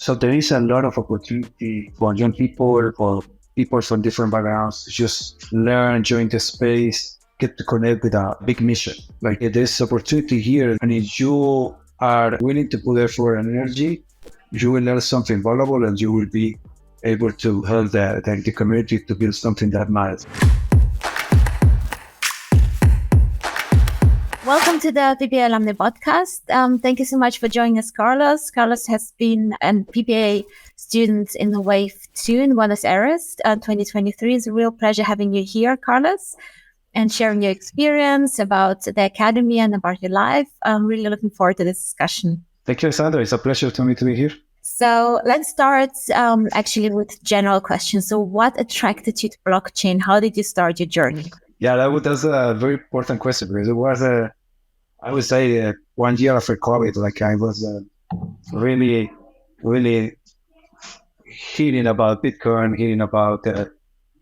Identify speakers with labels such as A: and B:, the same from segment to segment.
A: So there is a lot of opportunity for young people, for people from different backgrounds to just learn, join the space, get to connect with a big mission. Like there's opportunity here, and if you are willing to put effort and energy, you will learn something valuable, and you will be able to help the community to build something that matters.
B: Welcome to the PBA Alumni Podcast. Thank you so much for joining us, Carlos. Carlos has been a PBA student in the Wave 2 in Buenos Aires 2023. It's a real pleasure having you here, Carlos, and sharing your experience about the Academy and about your life. I'm really looking forward to this discussion.
A: Thank you, Alexandra. It's a pleasure to me to be here.
B: So let's start actually with general questions. So what attracted you to blockchain? How did you start your journey?
A: Yeah, that's a very important question because it was I would say 1 year after COVID, like I was really hearing about Bitcoin, hearing about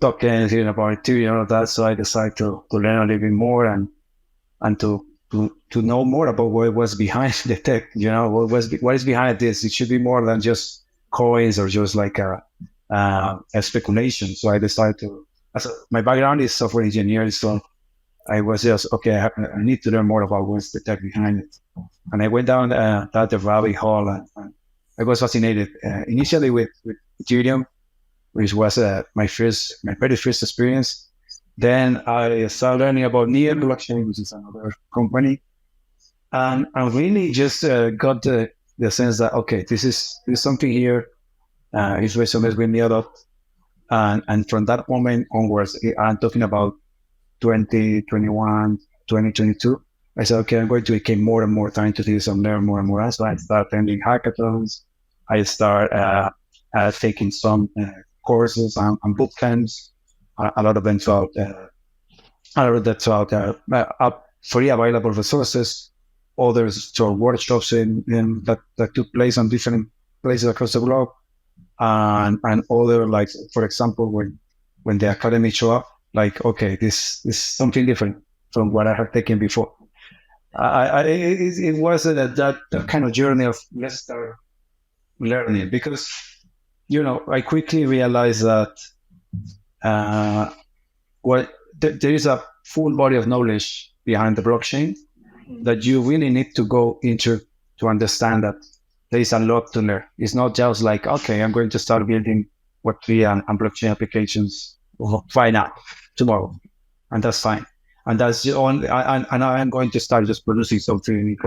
A: tokens, hearing about Ethereum, all of that. So I decided to learn a little bit more and to know more about what was behind the tech. You know, what is behind this? It should be more than just coins or just like a speculation. So I decided to. My background is software engineering, so I was just, okay, I need to learn more about what's the tech behind it. And I went down that rabbit hole and I was fascinated initially with Ethereum, which was my very first experience. Then I started learning about Near Blockchain, which is another company. And I really just got the sense that, okay, there's something here. It resonates with me a lot. And from that moment onwards, I'm talking about 2021, 2022, I said, okay, I'm going to take more and more time to do this and learn more and more. So I started attending hackathons. I started taking some courses and boot camps. A lot of them throughout free available resources. Others through workshops that took place on different places across the globe. And other, like, for example, when the academy show up, like, okay, this is something different from what I had taken before. It was that kind of journey of let's start learning, because, you know, I quickly realized that there is a full body of knowledge behind the blockchain that you really need to go into to understand that there is a lot to learn. It's not just like, okay, I'm going to start building Web3 and blockchain applications right now, tomorrow, and that's fine. And that's the only, and I'm going to start just producing something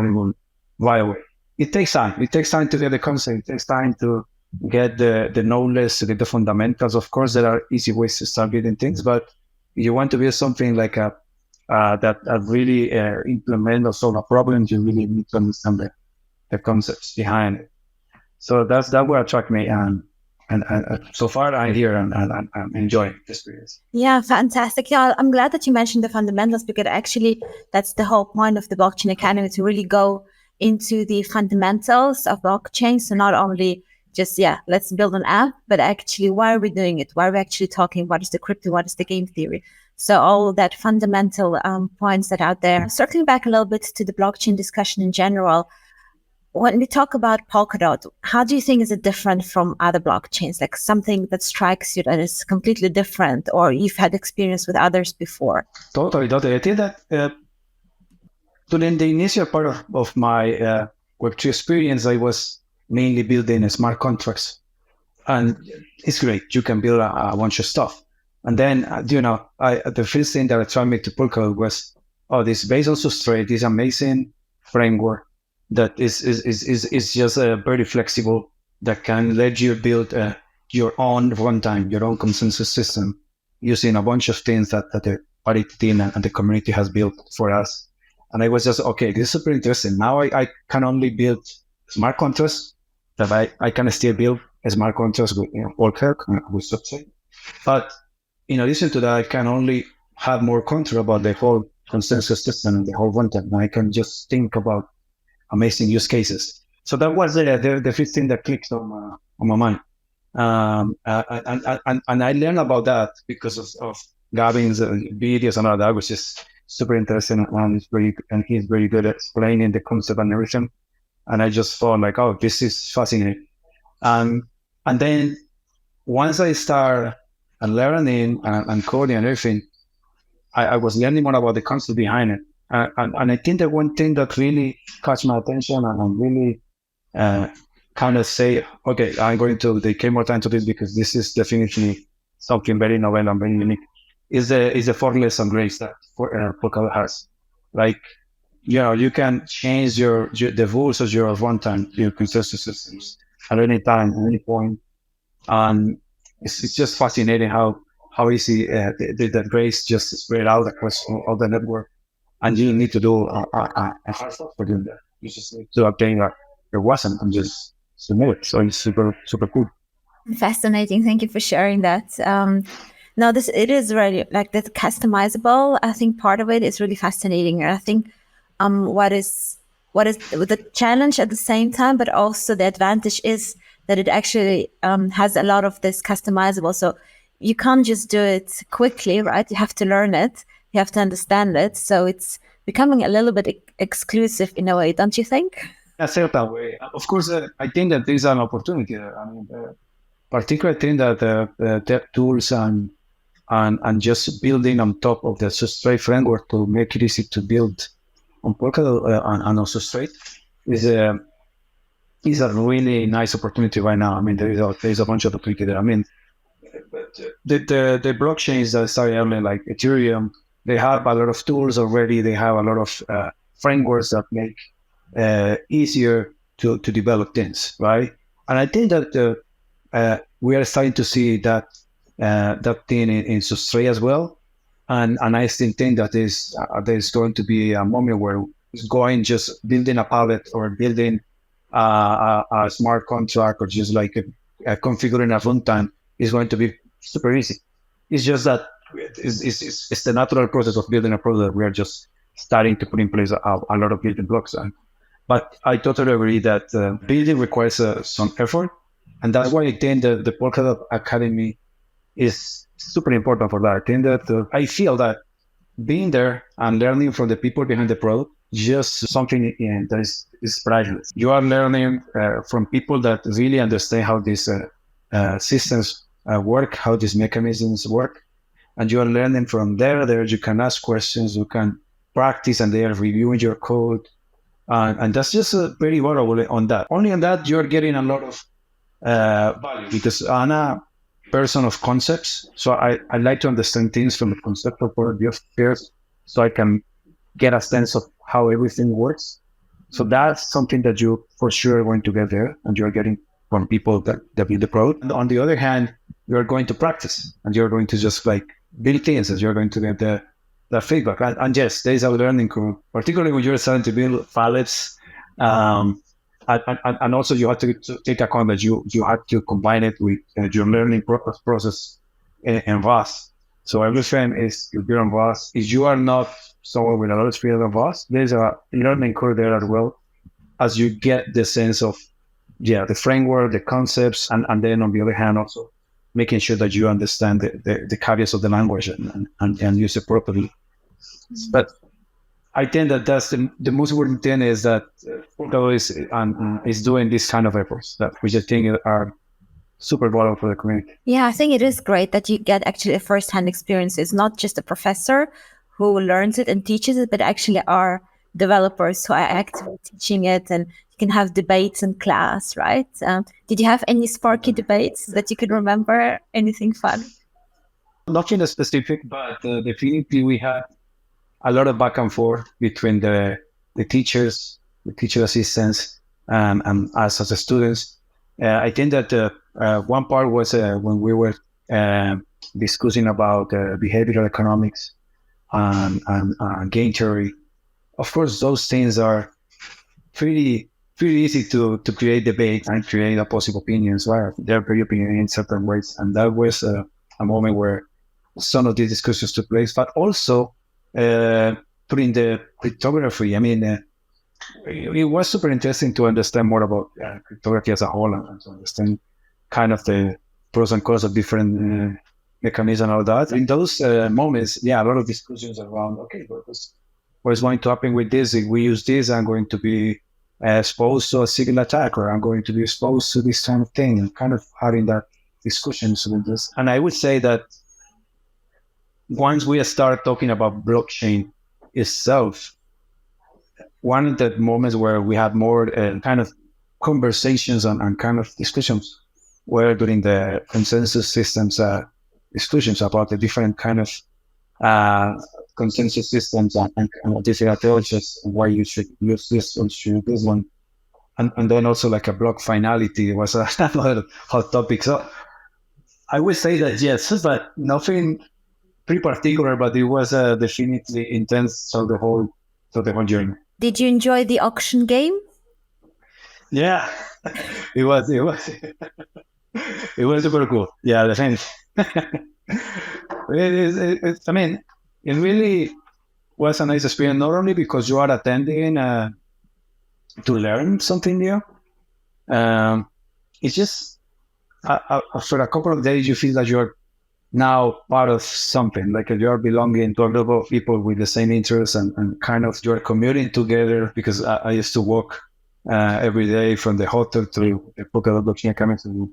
A: right away. It takes time. It takes time to get the concept. It takes time to get the knowledge, to get the fundamentals. Of course, there are easy ways to start building things, but if you want to build something like that really implement or solve a problem, you really need to understand the concepts behind it. So that's what attracted me, and so far I'm here and I'm enjoying the experience.
B: Yeah, fantastic. Yeah, I'm glad that you mentioned the fundamentals, because actually that's the whole point of the Blockchain Academy, to really go into the fundamentals of blockchain. So not only just, let's build an app, but actually why are we doing it? Why are we actually talking? What is the crypto? What is the game theory? So all that fundamental points that are out there. Circling back a little bit to the blockchain discussion in general, when we talk about Polkadot, how do you think is it different from other blockchains? Like something that strikes you that is completely different, or you've had experience with others before?
A: Totally. I think that during the initial part of my Web2 experience, I was mainly building smart contracts. And it's great. You can build a bunch of stuff. And then, the first thing that attracted me to Polkadot was, this based on Substrate, this amazing framework that is just very flexible, that can let you build your own runtime, your own consensus system, using a bunch of things that the Parity team and the community has built for us. And I was just, okay, this is super interesting. Now I can only build smart contracts, that I can still build a smart contracts with Polkadot, with Substrate. But in addition to that, I can only have more control about the whole consensus system and the whole runtime. I can just think about amazing use cases. So that was the first thing that clicked on my mind. And I learned about that because of Gavin's videos and all that, which is super interesting, and he's very good at explaining the concept and everything. And I just thought like, oh, this is fascinating. And then once I start learning and coding and everything, I was learning more about the concept behind it. And I think that one thing that really caught my attention and really kind of say, okay, I'm going to dedicate more time to this because this is definitely something very novel and very unique, is the four lesson grace that Polkadot has. Like, you can change the rules of your runtime, your consensus systems at any time, at any point. And it's just fascinating how easy the grace just spread out across all the network, and you don't need to do a hard stuff for doing that. You just need to obtain your wasn't and just submit it. So it's super cool.
B: Fascinating. Thank you for sharing that. No, it is really like that customizable. I think part of it is really fascinating. And I think what is the challenge at the same time, but also the advantage is that it actually has a lot of this customizable. So you can't just do it quickly, right? You have to learn it. You have to understand it. So it's becoming a little bit exclusive in a way, don't you think?
A: A certain way. Of course, I think that there's an opportunity there. I mean, particularly I think that the tools and just building on top of the Substrate framework to make it easy to build on Polkadot and on Substrate is a really nice opportunity right now. I mean, there's a bunch of opportunity there. I mean, the blockchains that started early, like Ethereum, they have a lot of tools already. They have a lot of frameworks that make easier to develop things, right? And I think that we are starting to see that thing in Substrate as well. And I still think that there's going to be a moment where it's going just building a palette or building a smart contract or just like configuring a runtime is going to be super easy. It's just that it's the natural process of building a product. We are just starting to put in place a lot of building blocks. But I totally agree that building requires some effort. And that's why I think that the Polkadot Academy is super important for that. I think that I feel that being there and learning from the people behind the product, just something that is priceless. You are learning from people that really understand how these systems work, how these mechanisms work. And you are learning from there you can ask questions, you can practice, and they are reviewing your code. And that's just very valuable on that. Only on that, you're getting a lot of value because I'm a person of concepts. So I like to understand things from a conceptual point of view first, so I can get a sense of how everything works. So that's something that you for sure are going to get there, and you're getting from people that build the product. And on the other hand, you're going to practice, and you're going to just like build things, and you're going to get the feedback. And yes, there is a learning curve, particularly when you're starting to build palettes. And also you have to take account that you have to combine it with your learning process in Rust. So everything is, if you're on Rust, if you are not someone with a lot of experience on Rust, there's a learning curve there as well, as you get the sense of, the framework, the concepts, and then on the other hand, also making sure that you understand the caveats of the language and use it properly. But I think that that's the most important thing is that Polkadot is doing this kind of efforts that we just think are super valuable for the community.
B: Yeah, I think it is great that you get actually a first-hand experience. It's not just a professor who learns it and teaches it, but actually are developers who are actively teaching it, and you can have debates in class, right? Did you have any sparky debates that you could remember? Anything fun?
A: Nothing specific, but definitely we had a lot of back and forth between the teachers, the teacher assistants, and us as the students. I think that one part was when we were discussing about behavioral economics and game theory. Of course, those things are pretty easy to create debate and create opposite opinions. Right? They're very opinionated in certain ways, and that was a moment where some of these discussions took place. But also putting the cryptography. I mean, it was super interesting to understand more about cryptography as a whole and to understand kind of the pros and cons of different mechanisms and all that. In those moments, a lot of discussions around, okay, what is going to happen with this? If we use this, I'm going to be exposed to a single attack, or I'm going to be exposed to this kind of thing, and kind of having that discussions with this. And I would say that once we start talking about blockchain itself, one of the moments where we had more kind of conversations and kind of discussions were during the consensus systems discussions about the different kind of consensus systems and different approaches, why you should use this or should use this one. And then also like a block finality was another hot topic. So I would say that yes, but nothing pretty particular, but it was definitely intense through the whole journey.
B: Did you enjoy the auction game?
A: Yeah, it was super cool. Yeah, the thing. I mean, it really was a nice experience, not only because you are attending to learn something new. It's just after a couple of days, you feel that you're now part of something, like you're belonging to a group of people with the same interests and kind of you're commuting together, because I used to walk every day from the hotel to the Polkadot Blockchain Academy. So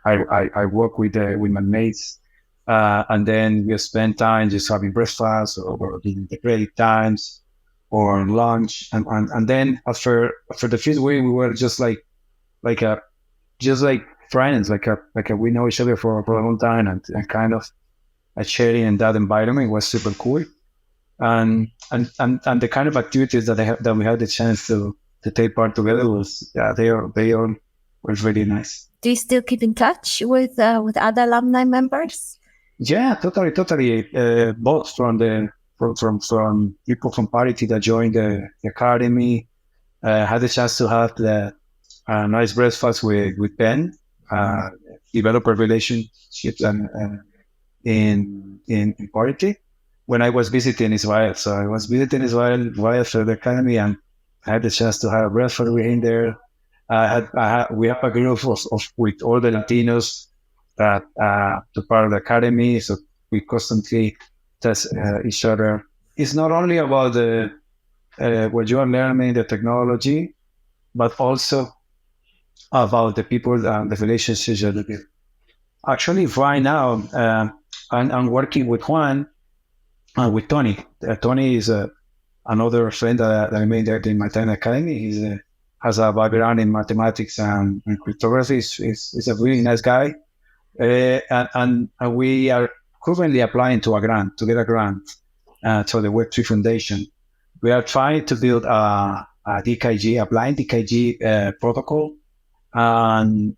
A: I work with my mates, and then we spend time just having breakfast or doing the break times or lunch, and then after the first week we were just like friends, like we know each other for a long time, and kind of sharing in that environment was super cool, and the kind of activities that we had the chance to take part together was they all were really nice.
B: Do you still keep in touch with other alumni members?
A: Yeah, totally. Both from people from Parity that joined the academy. Had the chance to have the nice breakfast with Ben, developer relationships and in Parity when I was visiting Israel. So I was visiting Israel via the academy, and I had the chance to have a breakfast with him there. We have a group with all the Latinos that to part of the academy, so we constantly test each other. It's not only about the what you are learning, the technology, but also about the people and the relationships that you build. Actually, right now, I'm working with Juan and with Tony. Tony is another friend that I made in my time academy. He has a background in mathematics and cryptography. He's a really nice guy. And we are currently applying to get a grant to the Web3 Foundation. We are trying to build a DKG, a blind DKG protocol, and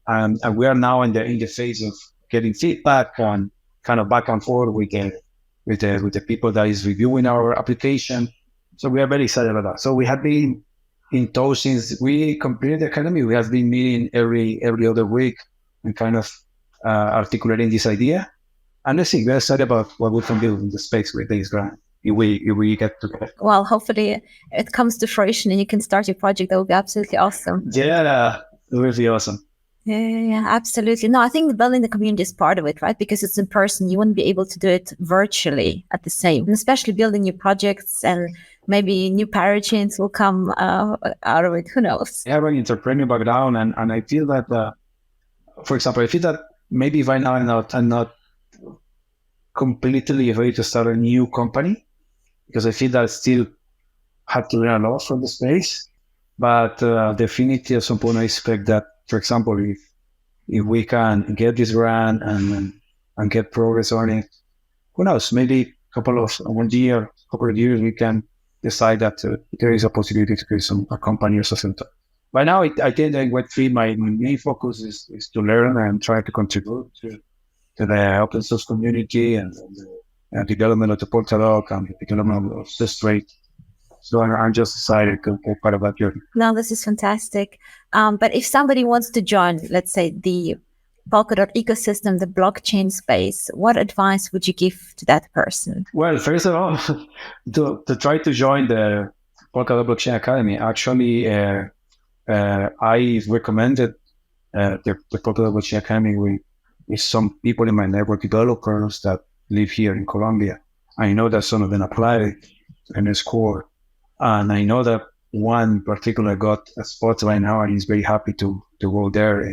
A: we are now in the phase of getting feedback on kind of back and forth with the people that is reviewing our application. So we are very excited about that. So we have been in touch since we completed the academy. We have been meeting every other week and kind of articulating this idea. And I think we're excited about what we can build in the space with this grant if we get together.
B: Well, hopefully it comes to fruition and you can start your project. That would be absolutely awesome.
A: Yeah, it would be awesome.
B: Yeah, absolutely. No, I think building the community is part of it, right? Because it's in person. You wouldn't be able to do it virtually at the same, and especially building new projects and maybe new parachains will come out of it. Who knows?
A: I have an entrepreneurial background, and I feel that, for example, I feel that maybe right now I'm not completely ready to start a new company, because I feel that I still have to learn a lot from the space. But definitely at some point I expect that, for example, if we can get this grant and get progress on it, who knows, maybe a couple of years we can decide that there is a possibility to create a company or something. By now, I think that Web3, my main focus is to learn and try to contribute to the open source community and the development of the Polkadot and the development of Substrate. So I'm just excited to be part of that journey.
B: No, this is fantastic. But if somebody wants to join, let's say, the Polkadot ecosystem, the blockchain space, what advice would you give to that person?
A: Well, first of all, to try to join the Polkadot Blockchain Academy. Actually, I recommended the Polkadot Blockchain Academy with some people in my network, developers that live here in Colombia. I know that some of them apply in the school. And I know that one particular got a spot right now, and he's very happy to go there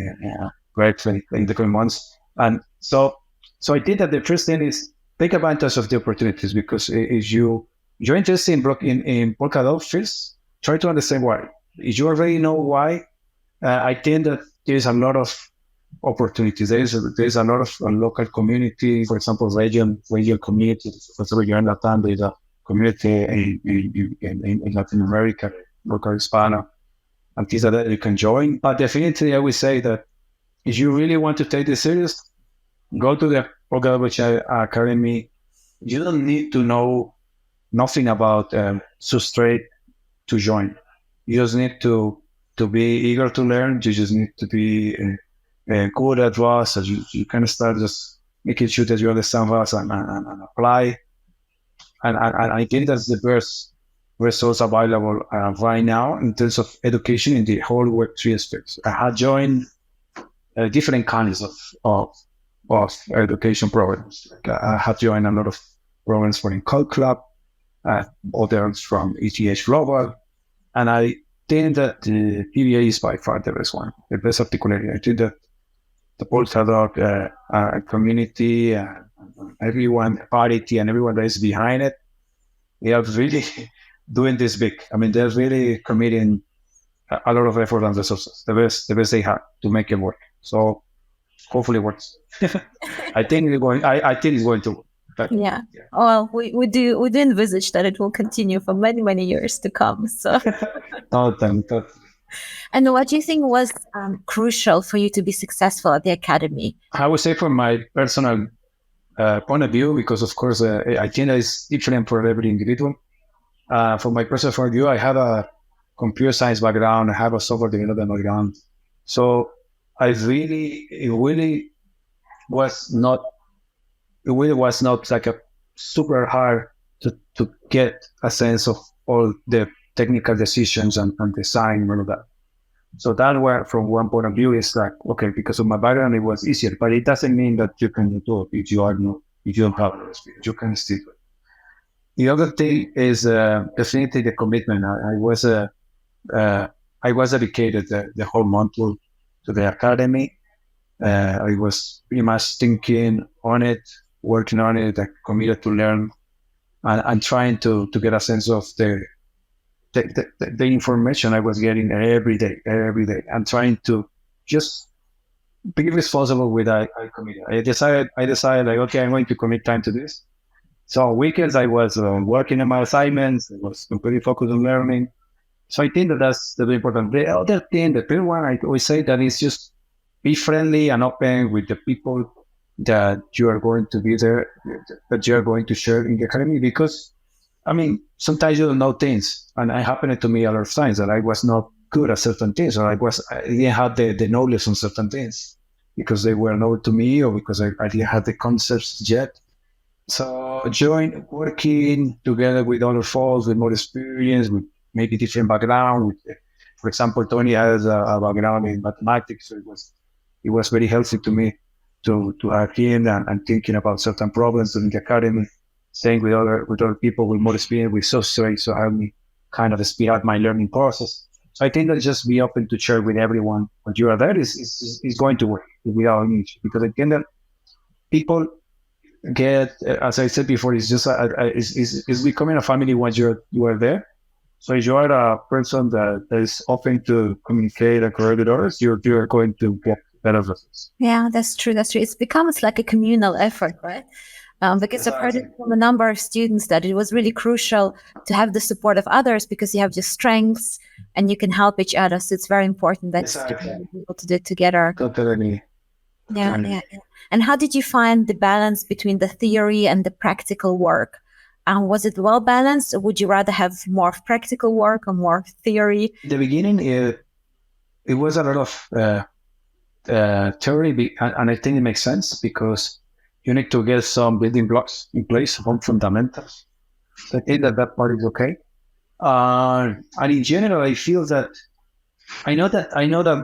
A: gradually in the coming months. And so I think that the first thing is take advantage of the opportunities, because if you're interested in Polkadot first, try to understand why. If you already know why, I think that there's a lot of opportunities. There's a lot of local community, for example, regional community. For example, you're in Latin, there's a community in Latin America, local Hispano, and things like that you can join. But definitely, I would say that if you really want to take this serious, go to the Polkadot Blockchain Academy. You don't need to know nothing about Substrate to join. You just need to be eager to learn. You just need to be good at Rust. So you can start just making sure that you understand Rust and apply. And I think that's the best resource available right now in terms of education in the whole Web3 aspects. I have joined different kinds of education programs. I have joined a lot of programs from Code Club, others from ETH Global, and I think that the PBA is by far the best one, the best articulated. I think that the Polkadot community, everyone, parity, and everyone that is behind it, they are really doing this big. I mean, they're really committing a lot of effort and resources, the best they have to make it work. So hopefully it works. I think it's going. I think it's going to work.
B: Yeah. Well, we do envisage that it will continue for many years to come. So.
A: Totally.
B: And what do you think was crucial for you to be successful at the academy?
A: I would say from my personal point of view, because of course I think that is different for every individual. From my personal point of view, I have a computer science background. I have a software development background. So it really was not like a super hard to get a sense of all the technical decisions and design and all of that. So that way, from one point of view, is like, okay, because of my background, it was easier, but it doesn't mean that you can do it if you don't have the experience. You can still do it. The other thing is definitely the commitment. I was dedicated the whole month to the academy. I was pretty much thinking on it, working on it, committed to learn, and trying to get a sense of the information I was getting every day, and trying to just be responsible with I committed. I decided like, okay, I'm going to commit time to this. So on weekends I was working on my assignments. I was completely focused on learning. So I think that's very important. The other thing, the third one, I always say that is just be friendly and open with the people that you are going to be there, that you are going to share in the academy, because I mean, sometimes you don't know things, and it happened to me a lot of times that I was not good at certain things, or I didn't have the knowledge on certain things because they were known to me, or because I didn't have the concepts yet. So working together with other folks with more experience, with maybe different background. For example, Tony has a background in mathematics, so it was very helpful to me to have him and thinking about certain problems in the academy. Staying with other people with more experience with Substrate, so help me kind of speed up my learning process. So I think that just be open to share with everyone when you are there is going to work without any issue. Because again, that people get, as I said before, it's just it's becoming a family once you are there. So if you are a person that is open to communicate and collaborate with others, you're going to get better results.
B: Yeah, that's true. It becomes like a communal effort, right? Because I've heard it from a number of students that it was really crucial to have the support of others, because you have your strengths and you can help each other. So it's very important that you're able to do it together.
A: Totally.
B: Yeah. And how did you find the balance between the theory and the practical work? Was it well balanced, or would you rather have more practical work or more theory?
A: In the beginning, it was a lot of theory, and I think it makes sense because you need to get some building blocks in place, some fundamentals. So I think that part is okay. And in general, I feel that I know that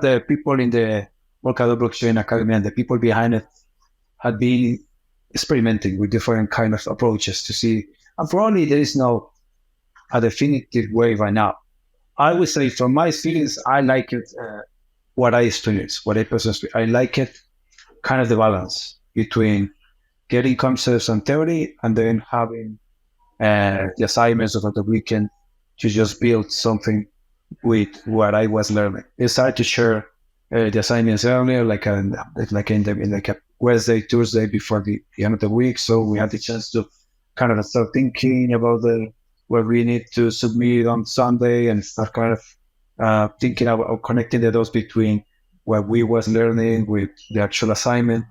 A: the people in the Polkadot Blockchain Academy and the people behind it had been experimenting with different kind of approaches to see. And probably there is no a definitive way right now, I would say from my experience, I like it. What I experience, what I personally, I like it. Kind of the balance between getting concepts and theory, and then having the assignments over the weekend to just build something with what I was learning. I started to share the assignments earlier, like a Wednesday, Tuesday before the end of the week. So we had the chance to kind of start thinking about what we need to submit on Sunday, and start kind of thinking about connecting the dots between what we was learning with the actual assignment.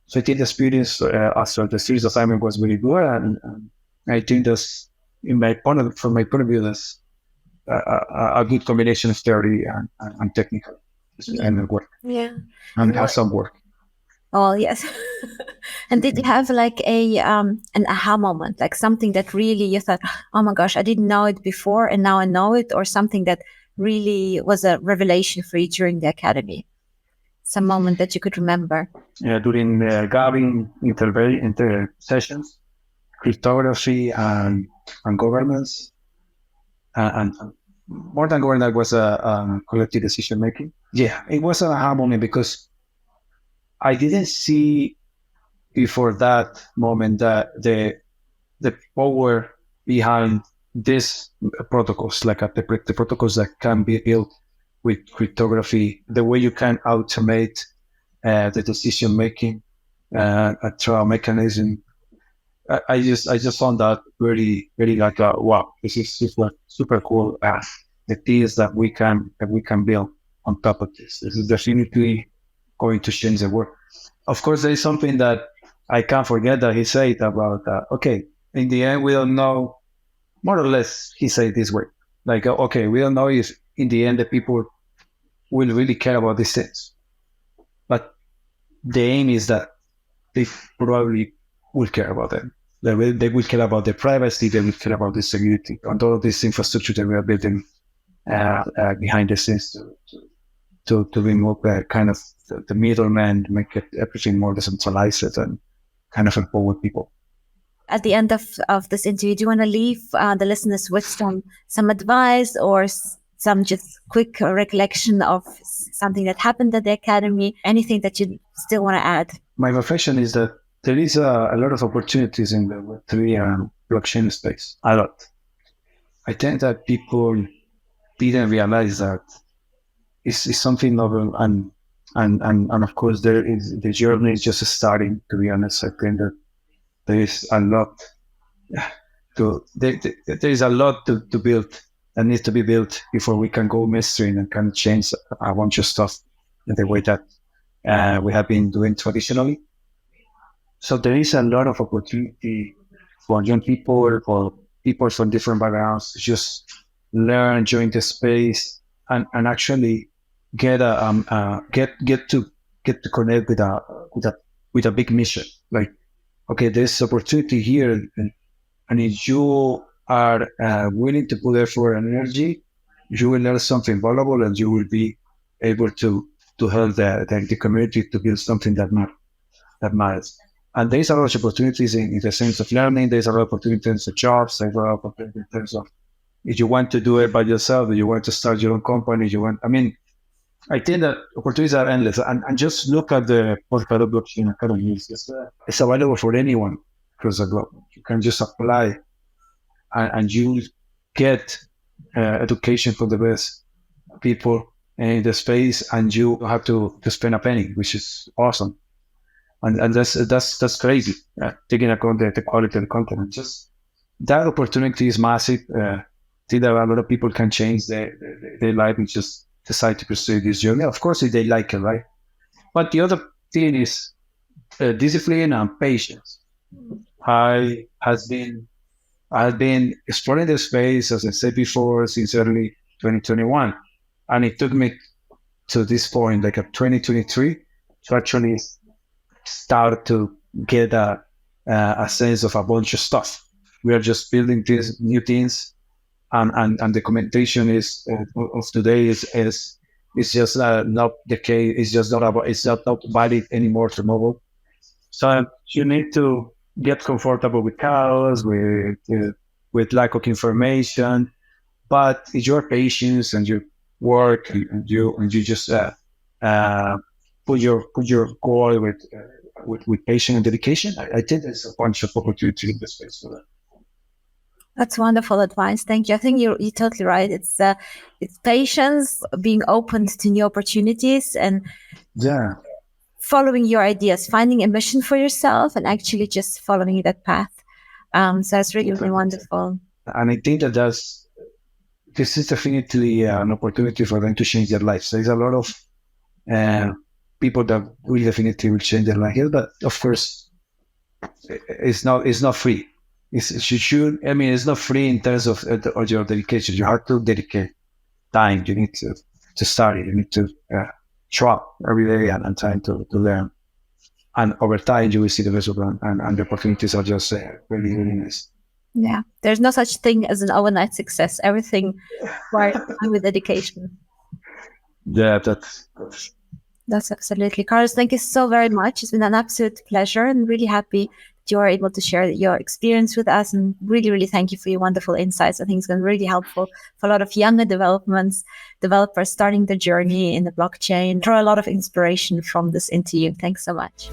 A: So I think the experience after the series assignment was really good, and I think that's from my point of view, that's a good combination of theory and technical and work,
B: Yeah.
A: and have some work.
B: Oh yes. And did you have like an aha moment, like something that really you thought, oh my gosh, I didn't know it before and now I know it, or something that really was a revelation for you during the academy? Some moment that you could remember?
A: During the Gavin inter sessions, cryptography and governance, and more than governance was collective decision making. Yeah, it was an aha moment because I didn't see before that moment that the power behind these protocols, like the protocols that can be built with cryptography, the way you can automate the decision making, a trial mechanism. I just found that very like wow, this is super cool. The things that we can build on top of this. This is definitely going to change the world. Of course, there is something that I can't forget that he said about okay, in the end we don't know, more or less he said this way, like okay, we don't know if in the end the people will really care about these things, but the aim is that they probably will care about them. They will care about the privacy, they will care about the security, and all of this infrastructure that we are building behind the scenes to remove kind of the middleman, make everything more decentralized and kind of empower people.
B: At the end of this interview, do you want to leave the listeners with some advice, or some just quick recollection of something that happened at the academy? Anything that you still want to add?
A: My reflection is that there is a lot of opportunities in the Web3 and blockchain space. A lot. I think that people didn't realize that it's something novel, and of course the journey is just starting. To be honest, I think that there is a lot there is a lot to build that needs to be built before we can go mainstream and can change a bunch of stuff in the way that we have been doing traditionally. So there is a lot of opportunity for young people, for people from different backgrounds to just learn, join the space, and actually get to connect with a big mission. Like, okay, there's opportunity here, and if you are willing to put effort and energy, you will learn something valuable, and you will be able to help the community to build something that matters. And there's a lot of opportunities in the sense of learning. There's a lot of opportunities for jobs. There's a lot of opportunities in terms of if you want to do it by yourself, if you want to start your own company, I think that opportunities are endless. And just look at the Polkadot Blockchain Academy. It's available for anyone across the globe. You can just apply, and you get education from the best people in the space, and you don't have to spend a penny, which is awesome. And that's crazy. Taking account the quality of the content, and just that opportunity is massive. I think that a lot of people can change their life and just decide to pursue this journey. Of course, if they like it, right? But the other thing is discipline and patience. I have been exploring the space, as I said before, since early 2021, and it took me to this point, like 2023, to actually start to get a sense of a bunch of stuff. We are just building these new things, and the documentation is of today is just not the case. It's not valid anymore for mobile. So you need to get comfortable with chaos, with lack of information, but it's your patience and your work, and you just put your goal with patience and dedication. I think there's a bunch of opportunity in the space for that.
B: That's wonderful advice. Thank you. I think you're totally right. It's patience, being open to new opportunities, and following your ideas, finding a mission for yourself, and actually just following that path. So that's really, really wonderful.
A: And I think that this is definitely an opportunity for them to change their lives. There's a lot of people that will definitely will change their life here, but of course, it's not free. It's not free in terms of your dedication. You have to dedicate time. You need to study. You need to show up every day and time to learn. And over time, you will see the result, and the opportunities are just really, really nice.
B: Yeah, there's no such thing as an overnight success. Everything requires time with dedication.
A: Yeah,
B: that's absolutely. Carlos, thank you so very much. It's been an absolute pleasure, and really happy that you are able to share your experience with us. And really, really thank you for your wonderful insights. I think it's been really helpful for a lot of younger developers starting the journey in the blockchain. Draw a lot of inspiration from this interview. Thanks so much.